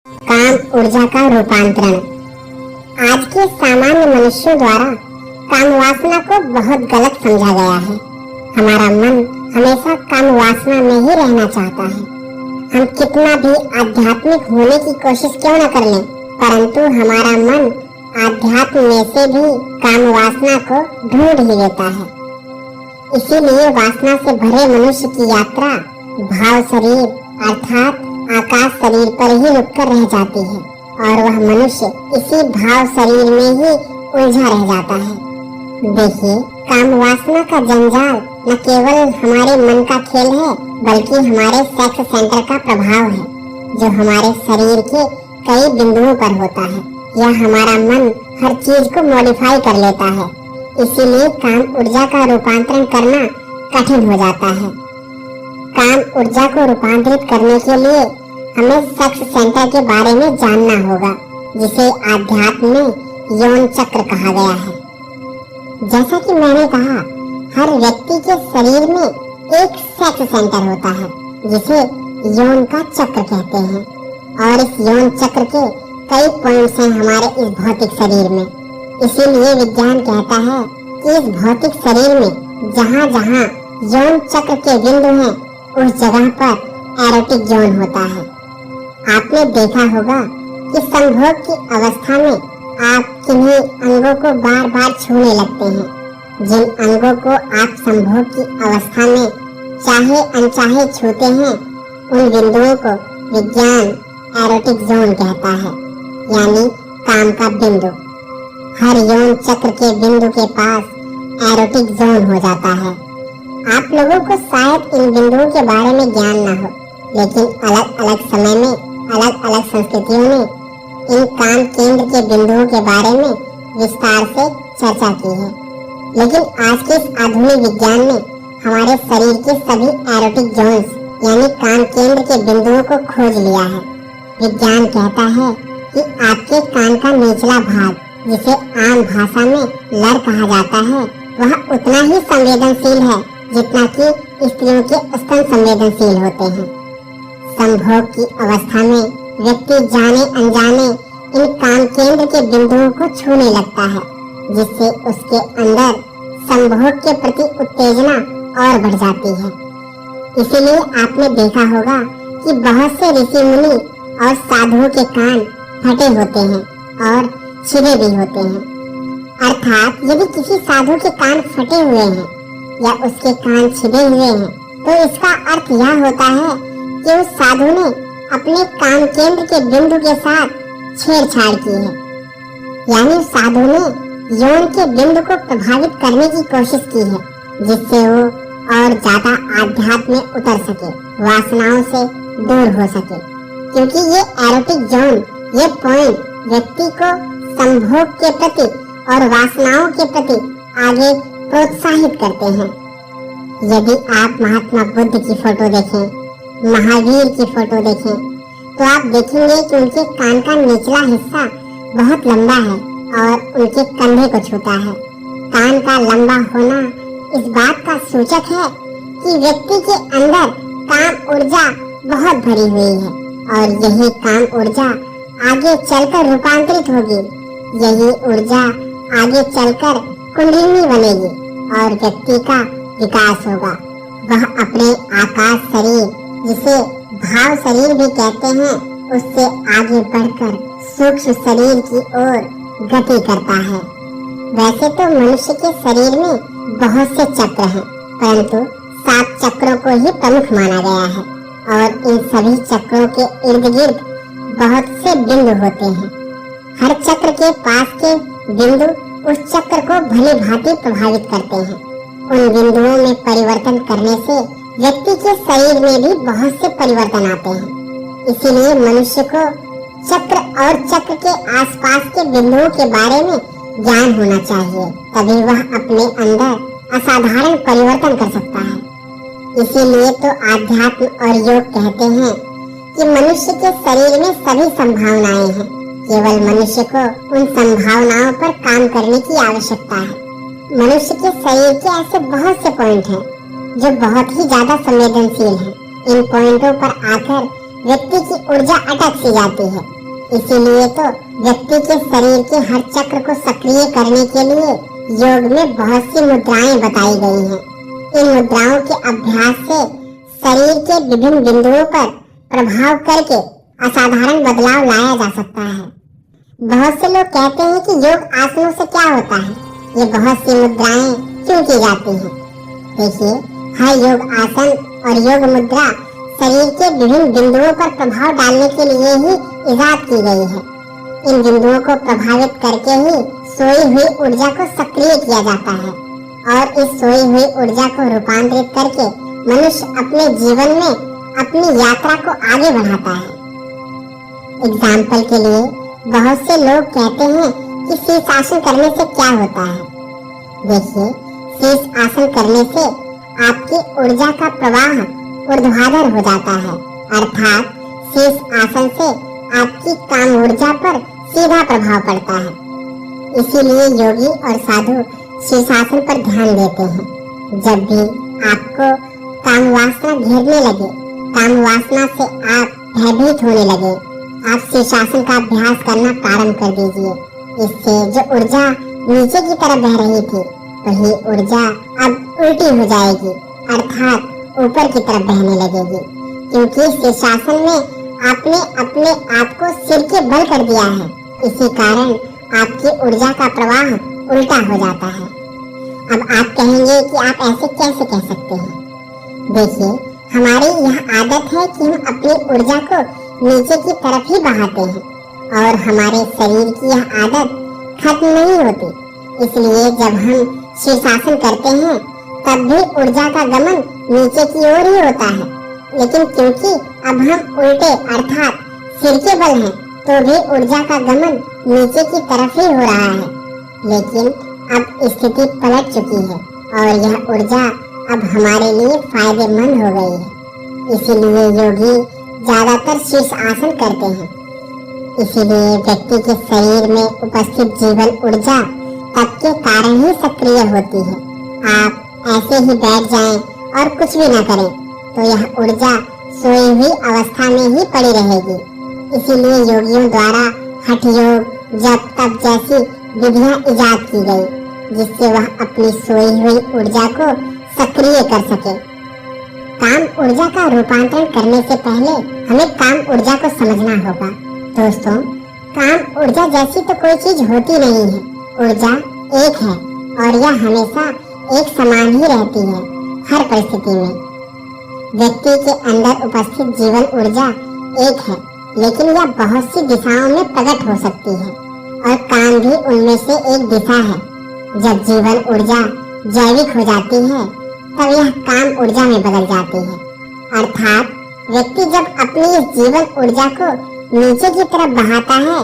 काम ऊर्जा का रूपांतरण। आज के सामान्य मनुष्यों द्वारा काम वासना को बहुत गलत समझा गया है। हमारा मन हमेशा काम वासना में ही रहना चाहता है। हम कितना भी आध्यात्मिक होने की कोशिश क्यों न कर लें, परंतु हमारा मन आध्यात्म में से भी काम वासना को ढूंढ ही लेता है। इसीलिए वासना से भरे मनुष्य की यात्रा भाव शरीर अर्थात आकाश शरीर पर ही रुककर रह जाती है और वह मनुष्य इसी भाव शरीर में ही उलझा रह जाता है। देखिए, काम वासना का जंजाल न केवल हमारे मन का खेल है, बल्कि हमारे सेक्स सेंटर का प्रभाव है, जो हमारे शरीर के कई बिंदुओं पर होता है। यह हमारा मन हर चीज को मॉडिफाई कर लेता है, इसीलिए काम ऊर्जा का रूपांतरण करना कठिन हो जाता है। काम ऊर्जा को रूपांतरित करने के लिए हमें सेक्स सेंटर के बारे में जानना होगा, जिसे आध्यात्म में यौन चक्र कहा गया है। जैसा कि मैंने कहा, हर व्यक्ति के शरीर में एक सेक्स सेंटर होता है, जिसे यौन का चक्र कहते हैं, और इस यौन चक्र के कई पॉइंट्स हैं हमारे इस भौतिक शरीर में। इसीलिए विज्ञान कहता है कि इस भौतिक शरीर में जहाँ जहाँ यौन चक्र के बिंदु हैं, उस जगह पर एरोटिक जोन होता है। आपने देखा होगा कि संभोग की अवस्था में आप किन्हीं अंगों को बार बार छूने लगते हैं। जिन अंगों को आप संभोग की अवस्था में चाहे अनचाहे छूते हैं, उन बिंदुओं को विज्ञान एरोटिक जोन कहता है, यानी काम का बिंदु। हर यौन चक्र के बिंदु के पास एरोटिक जोन हो जाता है। आप लोगों को शायद इन बिंदुओं के बारे में ज्ञान न हो, लेकिन अलग अलग समय में अलग अलग संस्कृतियों ने इन काम केंद्र के बिंदुओं के बारे में विस्तार से चर्चा की है। लेकिन आज के इस आधुनिक विज्ञान ने हमारे शरीर के सभी एरोटिक जोन्स यानी काम केंद्र के बिंदुओं को खोज लिया है। विज्ञान कहता है कि आपके कान का निचला भाग, जिसे आम भाषा में लर कहा जाता है, वह उतना ही संवेदनशील है जितना कि स्त्रियों के स्तन संवेदनशील होते हैं। संभोग की अवस्था में व्यक्ति जाने अनजाने इन काम केंद्र के बिंदुओं को छूने लगता है, जिससे उसके अंदर संभोग के प्रति उत्तेजना और बढ़ जाती है। इसीलिए आपने देखा होगा कि बहुत से ऋषि मुनि और साधुओं के कान फटे होते हैं और छिदे भी होते हैं। अर्थात यदि किसी साधु के कान फटे हुए हैं या उसके कान छिदे हुए हैं, तो इसका अर्थ यह होता है कि उस साधु ने अपने काम केंद्र के बिंदु के साथ छेड़छाड़ की है, यानी साधु ने यौन के बिंदु को प्रभावित करने की कोशिश की है, जिससे वो और ज्यादा आध्यात्म में उतर सके, वासनाओं से दूर हो सके। क्योंकि ये एरोटिक जोन, ये पॉइंट व्यक्ति को संभोग के प्रति और वासनाओं के प्रति आगे प्रोत्साहित करते हैं। यदि आप महात्मा बुद्ध की फोटो देखें, महावीर की फोटो देखें, तो आप देखेंगे कि उनके कान का निचला हिस्सा बहुत लंबा है और उनके कंधे को छूता है। कान का लंबा होना इस बात का सूचक है कि व्यक्ति के अंदर काम ऊर्जा बहुत भरी हुई है और यही काम ऊर्जा आगे चलकर रूपांतरित होगी। यही ऊर्जा आगे चलकर कुंडलिनी बनेगी और व्यक्ति का विकास होगा। वह अपने आकाश शरीर, जिसे भाव शरीर भी कहते हैं, उससे आगे बढ़कर सूक्ष्म शरीर की ओर गति करता है। वैसे तो मनुष्य के शरीर में बहुत से चक्र हैं, परंतु 7 चक्रों को ही प्रमुख माना गया है और इन सभी चक्रों के इर्द गिर्द बहुत से बिंदु होते हैं। हर चक्र के पास के बिंदु उस चक्र को भली भांति प्रभावित करते हैं। उन बिंदुओं में परिवर्तन करने से व्यक्ति के शरीर में भी बहुत से परिवर्तन आते हैं। इसीलिए मनुष्य को चक्र और चक्र के आसपास के बिंदुओं के बारे में ज्ञान होना चाहिए, तभी वह अपने अंदर असाधारण परिवर्तन कर सकता है। इसीलिए तो आध्यात्म और योग कहते हैं कि मनुष्य के शरीर में सभी संभावनाएं हैं, केवल मनुष्य को उन संभावनाओं पर काम करने की आवश्यकता है। मनुष्य के शरीर के ऐसे बहुत से पॉइंट हैं जो बहुत ही ज्यादा संवेदनशील हैं। इन पॉइंटों पर आकर व्यक्ति की ऊर्जा अटक सी जाती है। इसीलिए तो व्यक्ति के शरीर के हर चक्र को सक्रिय करने के लिए योग में बहुत सी मुद्राएं बताई गई हैं। इन मुद्राओं के अभ्यास से शरीर के विभिन्न बिंदुओं पर प्रभाव करके असाधारण बदलाव लाया जा सकता है। बहुत से लोग कहते हैं कि योग आसनों से क्या होता है, ये बहुत सी मुद्राएं क्यों की जाती हैं। देखिए, हर योग आसन और योग मुद्रा शरीर के विभिन्न बिंदुओं पर प्रभाव डालने के लिए ही इजाद की गई है। इन बिंदुओं को प्रभावित करके ही सोई हुई ऊर्जा को सक्रिय किया जाता है और इस सोई हुई ऊर्जा को रूपांतरित करके मनुष्य अपने जीवन में अपनी यात्रा को आगे बढ़ाता है। एग्जाम्पल के लिए बहुत से लोग कहते हैं कि शीर्ष आसन करने से क्या होता है। देखिए, शीर्ष आसन करने से आपकी ऊर्जा का प्रवाह ऊर्ध्वाधर हो जाता है, अर्थात शीर्ष आसन से आपकी काम ऊर्जा पर सीधा प्रभाव पड़ता है। इसीलिए योगी और साधु शीर्षासन पर ध्यान देते हैं। जब भी आपको काम वासना घेरने लगे, काम वासना से आप भयभीत होने लगे, आप शीर्षासन का अभ्यास करना प्रारंभ कर दीजिए। इससे जो ऊर्जा नीचे की तरफ बह रही थी, वही ऊर्जा अब उल्टी हो जाएगी, अर्थात ऊपर की तरफ बहने लगेगी, क्योंकि शीर्षासन में आपने अपने आप को सिर के बल कर दिया है। इसी कारण आपकी ऊर्जा का प्रवाह उल्टा हो जाता है। अब आप कहेंगे कि आप ऐसे कैसे कह सकते हैं। देखिए, हमारी यह आदत है कि हम अपनी ऊर्जा को नीचे की तरफ ही बहाते हैं और हमारे शरीर की यह आदत खत्म नहीं होती। इसलिए जब हम शीर्षासन करते हैं तब भी ऊर्जा का गमन नीचे की ओर ही होता है, लेकिन क्योंकि अब हम उल्टे अर्थात सिर के बल हैं, तो भी ऊर्जा का गमन नीचे की तरफ ही हो रहा है। लेकिन अब स्थिति पलट चुकी है और यह ऊर्जा अब हमारे लिए फायदेमंद हो गई है। इसीलिए योगी ज्यादातर शीर्ष आसन करते हैं। इसीलिए व्यक्ति के शरीर में उपस्थित जीवन ऊर्जा तब के कारण ही सक्रिय होती है। आप ऐसे ही बैठ जाएं और कुछ भी न करें तो यह ऊर्जा सोई हुई अवस्था में ही पड़ी रहेगी। इसीलिए योगियों द्वारा हठ योग, जप तप जैसी विधियां इजाद की गई, जिससे वह अपनी सोई हुई ऊर्जा को सक्रिय कर सके। काम ऊर्जा का रूपांतरण करने से पहले हमें काम ऊर्जा को समझना होगा। दोस्तों, काम ऊर्जा जैसी तो कोई चीज होती नहीं है। ऊर्जा एक है और यह हमेशा एक समान ही रहती है हर परिस्थिति में। व्यक्ति के अंदर उपस्थित जीवन ऊर्जा एक है, लेकिन यह बहुत सी दिशाओं में प्रकट हो सकती है और काम भी उनमें से एक दिशा है। जब जीवन ऊर्जा जैविक हो जाती है तब यह काम ऊर्जा में बदल जाती है, अर्थात व्यक्ति जब अपनी इस जीवन ऊर्जा को नीचे की तरफ बहाता है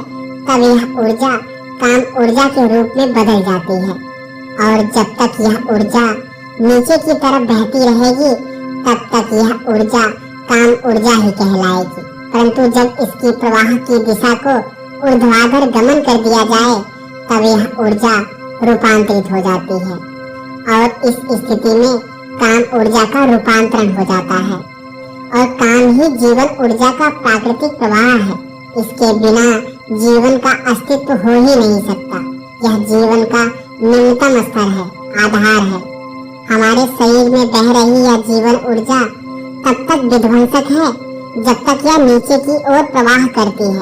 तब यह ऊर्जा काम ऊर्जा के रूप में बदल जाती है। और जब तक यह ऊर्जा नीचे की तरफ बहती रहेगी तब तक यह ऊर्जा काम ऊर्जा ही कहलाएगी। परंतु जब इसकी प्रवाह की दिशा को ऊर्ध्वाधर गमन कर दिया जाए तब यह ऊर्जा रूपांतरित हो जाती है और इस स्थिति में काम ऊर्जा का रूपांतरण हो जाता है। और काम ही जीवन ऊर्जा का प्राकृतिक प्रवाह है। इसके बिना जीवन का अस्तित्व हो ही नहीं सकता। यह जीवन का न्यूनतम स्तर है, आधार है। हमारे शरीर में बह रही यह जीवन ऊर्जा तब तक विध्वंसक है जब तक यह नीचे की ओर प्रवाह करती है,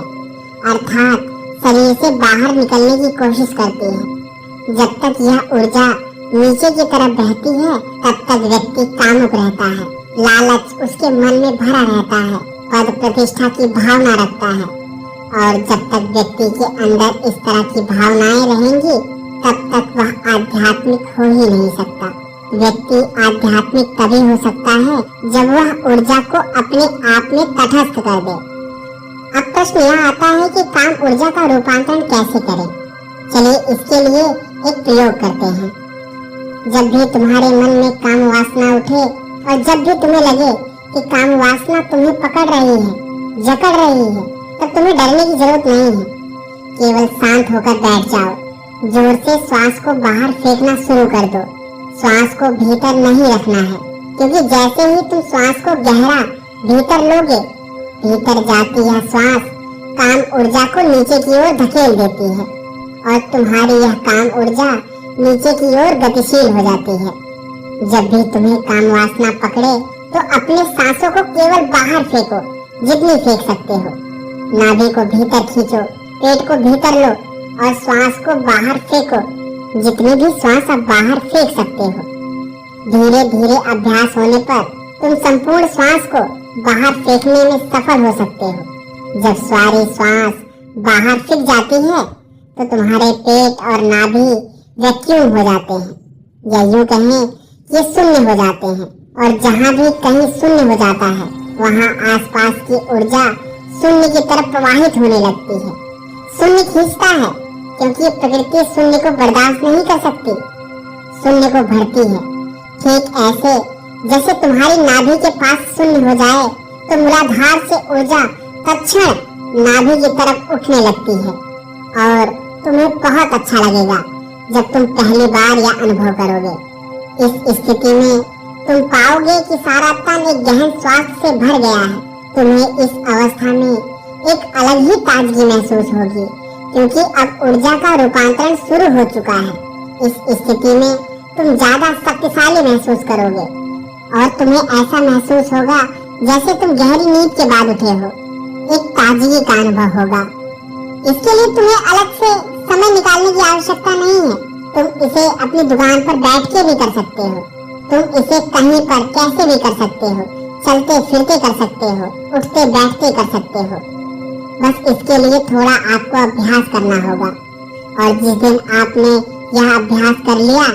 अर्थात शरीर से बाहर निकलने की कोशिश करती है। जब तक यह ऊर्जा नीचे की तरफ बहती है तब तक व्यक्ति कामुक रहता है, लालच उसके मन में भरा रहता है, पद प्रतिष्ठा की भावना रखता है। और जब तक व्यक्ति के अंदर इस तरह की भावनाएं रहेंगी तब तक वह आध्यात्मिक हो ही नहीं सकता। व्यक्ति आध्यात्मिक तभी हो सकता है जब वह ऊर्जा को अपने आप में तटस्थ कर दे। अब प्रश्न यह आता है कि काम ऊर्जा का रूपांतरण कैसे करें। चलिए इसके लिए एक प्रयोग करते हैं। जब भी तुम्हारे मन में काम वासना उठे और जब भी तुम्हें लगे कि काम वासना तुम्हें पकड़ रही है, जकड़ रही है, तब तुम्हें डरने की जरूरत नहीं है। केवल शांत होकर बैठ जाओ। जोर से श्वास को बाहर फेंकना शुरू कर दो। श्वास को भीतर नहीं रखना है, क्योंकि जैसे ही तुम श्वास को गहरा भीतर लोगे भीतर जाती यह श्वास काम ऊर्जा को नीचे की ओर धकेल देती है और तुम्हारी यह काम ऊर्जा नीचे की ओर गतिशील हो जाती है। जब भी तुम्हें काम वासना पकड़े तो अपनी सांसों को केवल बाहर फेंको, जितनी फेंक सकते हो। नाभि को भीतर खींचो, पेट को भीतर लो और श्वास को बाहर फेंको, जितनी भी श्वास आप बाहर फेंक सकते हो। धीरे धीरे अभ्यास होने पर तुम संपूर्ण श्वास को बाहर फेंकने में सफल हो सकते हो। जब सारी श्वास बाहर फेंक जाती है तो तुम्हारे पेट और नाभि वैक्यूम हो जाते हैं, या यूं कहें ये शून्य हो जाते हैं। और जहाँ भी कहीं शून्य हो जाता है वहाँ आसपास की ऊर्जा शून्य की तरफ प्रवाहित होने लगती है। शून्य खींचता है क्योंकि प्रकृति शून्य को बर्दाश्त नहीं कर सकती, शून्य को भरती है। ठीक ऐसे जैसे तुम्हारी नाभि के पास शून्य हो जाए तो मूलाधार से ऊर्जा तत्क्षण नाभि की तरफ उठने लगती है और तुम्हें बहुत अच्छा लगेगा जब तुम पहली बार यह अनुभव करोगे। इस स्थिति में तुम पाओगे कि सारा तन एक गहन श्वास से भर गया है। तुम्हें इस अवस्था में एक अलग ही ताजगी महसूस होगी क्योंकि अब ऊर्जा का रूपांतरण शुरू हो चुका है। इस स्थिति में तुम ज्यादा शक्तिशाली महसूस करोगे और तुम्हें ऐसा महसूस होगा जैसे तुम गहरी नींद के बाद उठे हो। एक ताजगी का अनुभव होगा। इसके लिए तुम्हें अलग से समय निकालने की आवश्यकता नहीं है। तुम इसे अपनी दुकान पर बैठ के भी कर सकते हो, तुम इसे कहीं पर कैसे भी कर सकते हो, चलते फिरते कर सकते हो, उठते बैठते कर सकते हो। बस इसके लिए थोड़ा आपको अभ्यास करना होगा और जिस दिन आपने यह अभ्यास कर लिया,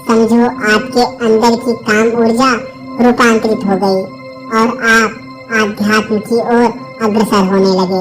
समझो आपके अंदर की काम ऊर्जा रूपांतरित हो गई और आप आध्यात्म की ओर अग्रसर होने लगे।